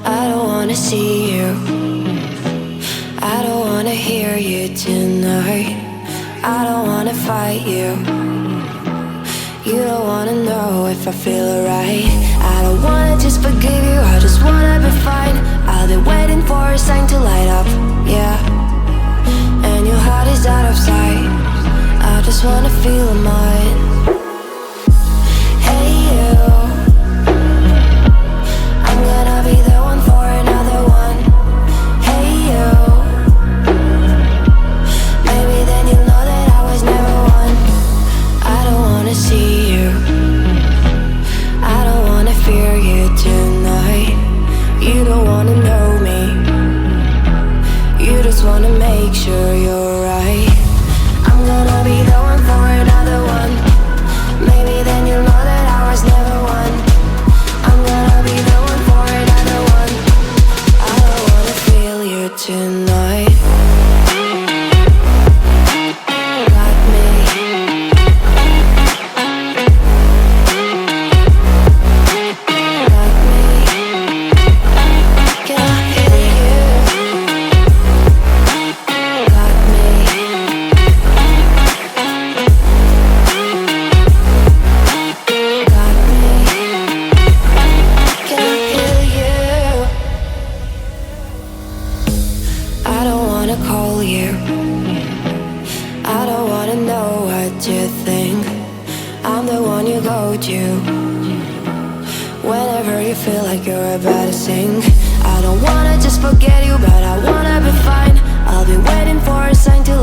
I don't wanna see you, I don't wanna hear you tonight. I don't wanna fight you, you don't wanna know if I feel alright. I don't wanna just forgive you, I just wanna be fine. I'll be waiting for a sign to light up, yeah. And your heart is out of sight, I just wanna feel mine. Hey you, I'm gonna be the one for another one. Hey you, maybe then you'll know that I was never one. I don't wanna see you, I don't wanna fear you tonight. You don't wanna know me, you just wanna make sure you're right. I'm gonna be the one for another one. Maybe then you'll know that I was never one. I'm gonna be the one for another one. I don't wanna feel you tonight. Got me. Got me. Can I feel you? Got me. Got me. Can I feel you? I don't wanna call you, I don't wanna know what you think. I'm the one you go to whenever you feel like you're about to sink. I don't wanna just forget you, but I wanna be fine. I'll be waiting for a sign to